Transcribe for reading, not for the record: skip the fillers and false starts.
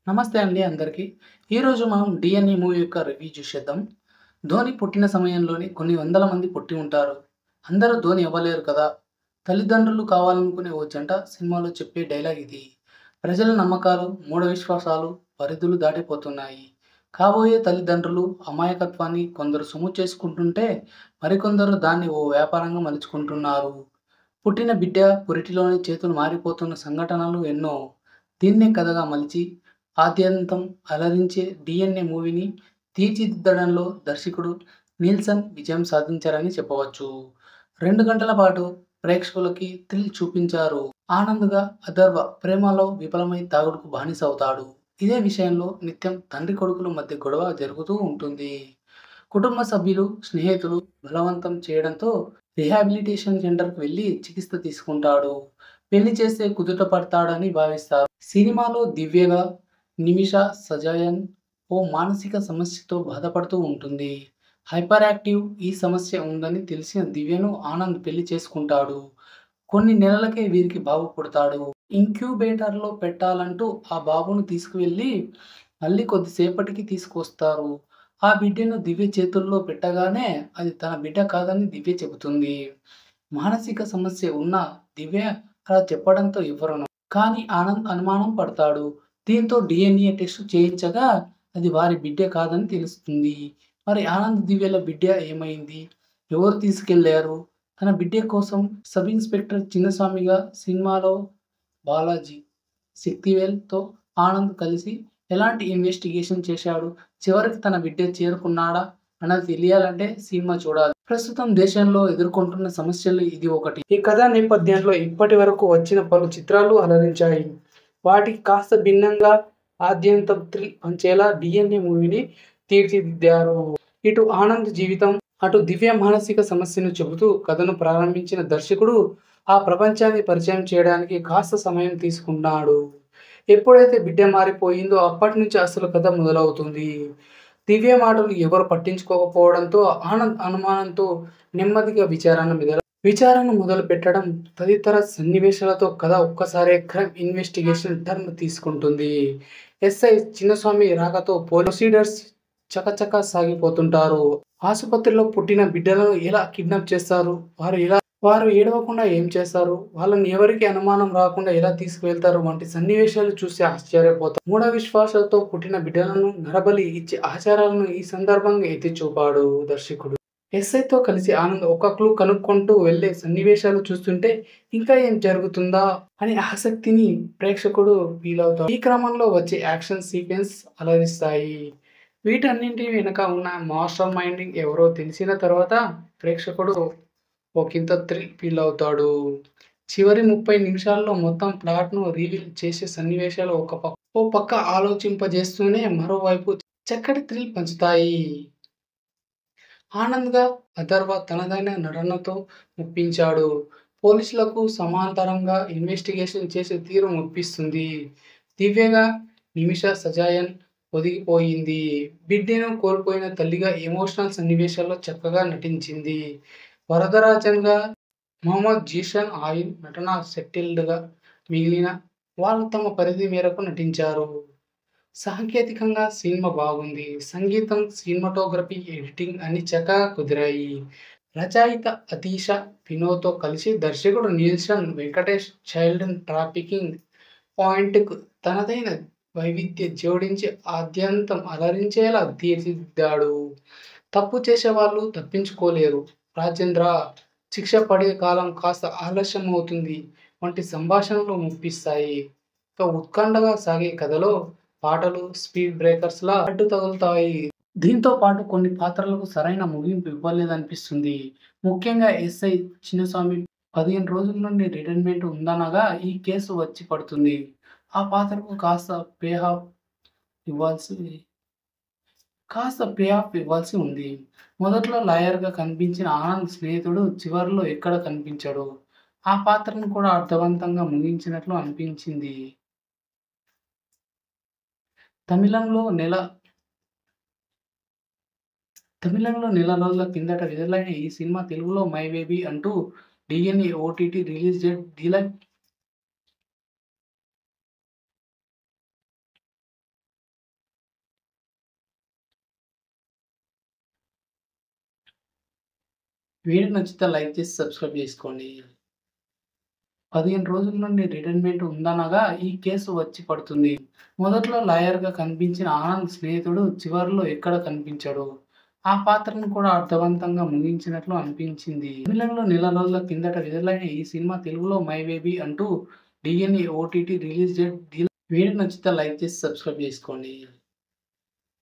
నమస్తే అండి అందరికీ. ఈరోజు మనం 'డిఎన్ఏ' మూవీ యొక్క రివ్యూ చూసేద్దాం. ధోని పుట్టిన సమయంలోనే కొన్ని వందల మంది పుట్టి ఉంటారు. అందరూ ధోని అవ్వలేరు కదా! తల్లిదండ్రులు కావాలనుకునే ఓ జంట సినిమాలో చెప్పే డైలాగ్ ఇది. ప్రజల నమ్మకాలు, మూఢ విశ్వాసాలు పరిధులు దాటిపోతున్నాయి. కాబోయే తల్లిదండ్రులు అమాయకత్వాన్ని కొందరు సొమ్ము చేసుకుంటుంటే, మరికొందరు దాన్ని ఓ వ్యాపారంగా మలుచుకుంటున్నారు. పుట్టిన బిడ్డ పురిటిలోనే చేతులు మారిపోతున్న సంఘటనలు ఎన్నో. దీన్నే కథగా మలిచి ఆద్యంతం అలరించే 'డిఎన్ఏ' మూవీని తీర్చిదిద్దడంలో దర్శకుడు నీల్సన్ విజయం సాధించారని చెప్పవచ్చు. 2 గంటల పాటు ప్రేక్షకులకి థ్రిల్ చూపించారు. ఆనంద్‌గా అథర్వ ప్రేమలో విఫలమై తాగుడుకు బానిసవుతాడు. ఇదే విషయంలో నిత్యం తండ్రి కొడుకుల మధ్య గొడవ జరుగుతూ ఉంటుంది. కుటుంబ సభ్యులు, స్నేహితులు బలవంతం చేయడంతో రీహాబిలిటేషన్ సెంటర్‌కి వెళ్లి చికిత్స తీసుకుంటాడు. పెళ్లి చేస్తే కుదుట పడతాడని భావిస్తారు. సినిమాలో దివ్యగా నిమిషా సజాయన్ ఓ మానసిక సమస్యతో బాధపడుతూ ఉంటుంది. హైపర్ యాక్టివ్ ఈ సమస్య ఉందని తెలిసిన దివ్యను ఆనంద్ పెళ్లి చేసుకుంటాడు. కొన్ని నెలలకే వీరికి బాబు పుడతాడు. ఇంక్యుబేటర్‌లో పెట్టాలంటూ ఆ బాబును తీసుకువెళ్లి మళ్ళీ కొద్దిసేపటికి తీసుకొస్తారు. ఆ బిడ్డను దివ్య చేతుల్లో పెట్టగానే అది తన బిడ్డ కాదని దివ్య చెబుతుంది. మానసిక సమస్య ఉన్న దివ్య అలా చెప్పడంతో ఎవ్వరూ కానీ ఆనంద్ అనుమానం పడతాడు. దీంతో డీఎన్ఏ టెస్ట్ చేయించగా అది వారి బిడ్డ కాదని తెలుస్తుంది. మరి ఆనంద్ దివ్యల బిడ్డ ఏమైంది? ఎవరు తీసుకెళ్లారు? తన బిడ్డ కోసం సబ్ ఇన్స్‌పెక్టర్ చిన్నస్వామిగా సినిమాలో బాలాజీ, శక్తివేల్‌తో ఆనంద్ కలిసి ఎలాంటి ఇన్వెస్టిగేషన్ చేశాడు? చివరికి తన బిడ్డ చేరుకున్నాడా? అన్నది తెలియాలంటే సినిమా చూడాలి. ప్రస్తుతం దేశంలో ఎదుర్కొంటున్న సమస్యలు ఇది ఒకటి. ఈ కథా నేపథ్యంలో ఇప్పటి వరకు వచ్చిన పలు చిత్రాలు అలరించాయి. వాటికి కాస్త భిన్నంగా ఆద్యంతం థ్రిల్ పంచేలా 'డిఎన్ఏ' మూవీని తీర్చిదిద్దారు. ఇటు ఆనంద్ జీవితం, అటు దివ్య మానసిక సమస్యను చెబుతూ కథను ప్రారంభించిన దర్శకుడు ఆ ప్రపంచాన్ని పరిచయం చేయడానికి కాస్త సమయం తీసుకున్నాడు. ఎప్పుడైతే బిడ్డ మారిపోయిందో అప్పటి నుంచి అసలు కథ మొదలవుతుంది. దివ్య మాటలు ఎవరు పట్టించుకోకపోవడంతో ఆనంద్ అనుమానంతో నెమ్మదిగా విచారణ మొదలుపెట్టడం తదితర సన్నివేశాలతో కథ ఒక్కసారే క్రైమ్ ఇన్వెస్టిగేషన్ టర్న్ తీసుకుంటుంది. ఎస్ఐ చిన్నస్వామి రాకతో ప్రొసీడర్స్ చకచకా సాగిపోతుంటారు. ఆసుపత్రిలో పుట్టిన బిడ్డలను ఎలా కిడ్నాప్ చేస్తారు? వారు ఏడవకుండా ఏం చేస్తారు? వాళ్ళని ఎవరికీ అనుమానం రాకుండా ఎలా తీసుకువెళ్తారు? వంటి సన్నివేశాలు చూసి ఆశ్చర్యపోతారు. మూఢ విశ్వాసాలతో పుట్టిన బిడ్డలను నరబలి ఇచ్చే ఆచారాలను ఈ సందర్భంగా ఎత్తి చూపాడు దర్శకుడు. ఎస్ఐతో కలిసి ఆనంద్ ఒక క్లూ కనుక్కుంటూ వెళ్లే సన్నివేశాలు చూస్తుంటే ఇంకా ఏం జరుగుతుందా అని ఆసక్తిని ప్రేక్షకుడు ఫీలవుతాడు. ఈ క్రమంలో వచ్చే యాక్షన్ సీక్వెన్స్ అలరిస్తాయి. వీటన్నింటి వెనుక ఉన్న మాస్టర్ మైండింగ్ ఎవరో తెలిసిన తర్వాత ప్రేక్షకుడు ఒకంత థ్రిల్ ఫీల్ అవుతాడు. చివరి 30 నిమిషాల్లో మొత్తం ప్లాట్‌ను రివీల్ చేసే సన్నివేశాలు ఓ పక్క ఆలోచింపజేస్తూనే మరోవైపు చక్కటి థ్రిల్ పంచుతాయి. ఆనంద్‌గా అథర్వ తనదైన నటనతో మెప్పించాడు. పోలీసులకు సమాంతరంగా ఇన్వెస్టిగేషన్ చేసే తీరు మెప్పిస్తుంది. దివ్యగా నిమిషా సజాయన్ ఒదిగిపోయింది. బిడ్డను కోల్పోయిన తల్లిగా ఎమోషనల్ సన్నివేశాల్లో చక్కగా నటించింది. వరదరాజన్‌గా మొహమ్మద్ జీషన్ ఆయిల్ నటన సెటిల్డ్‌గా మిగిలిన వాళ్ళు తమ పరిధి మేరకు నటించారు. సాంకేతికంగా సినిమా బాగుంది. సంగీతం, సినిమాటోగ్రఫీ, ఎడిటింగ్ అన్నీ చక్కగా కుదిరాయి. రచయిత అతీష వినోద్‌తో కలిసి దర్శకుడు నీల్సన్ వెంకటేష్ చైల్డ్ ట్రాఫికింగ్ పాయింట్‌కు తనదైన వైవిధ్యం జోడించి ఆద్యంతం అలరించేలా తీర్చిదిద్దాడు. తప్పు చేసేవాళ్ళు తప్పించుకోలేరు. రాజేంద్ర శిక్ష పడే కాలం కాస్త ఆలస్యం అవుతుంది వంటి సంభాషణలు మెప్పిస్తాయి. ఇక ఉత్కంఠగా సాగే కథలో పాటలు స్పీడ్ బ్రేకర్స్‌లా అడ్డు తగులుతాయి. దీంతో పాటు కొన్ని పాత్రలకు సరైన ముగింపు ఇవ్వలేదనిపిస్తుంది. ముఖ్యంగా ఎస్ఐ చిన్నస్వామి 15 రోజుల నుండి రిటైర్మెంట్ ఉందనగా ఈ కేసు వచ్చి పడుతుంది. ఆ పాత్రకు పే ఆఫ్ ఇవ్వాల్సి ఉంది. మొదట్లో లాయర్‌గా కనిపించిన ఆనంద్ స్నేహితుడు చివర్లో ఎక్కడ కనిపించడు. ఆ పాత్రను కూడా అర్థవంతంగా ముగించినట్లు అనిపించింది. తమిళంలో నెల రోజుల కిందట విడుదలైన ఈ సినిమా తెలుగులో 'మై బేబీ' అంటూ DNA OTT release date July video నచ్చితే లైక్ చేసి సబ్స్క్రైబ్ చేసుకోండి. 15 రోజుల నుండి రిటైర్మెంట్ ఉందనగా ఈ కేసు వచ్చి పడుతుంది. మొదట్లో లాయర్‌గా కనిపించిన ఆనంద్ స్నేహితుడు చివర్లో ఎక్కడ కనిపించడు. ఆ పాత్రను కూడా అర్థవంతంగా ముగించినట్లు అనిపించింది. తమిళంలో నెల రోజుల కిందట విడుదలైన ఈ సినిమా తెలుగులో 'మై బేబీ' అంటూ DNA OTT release date video నచ్చితే లైక్ చేసి సబ్స్క్రైబ్ చేసుకోండి.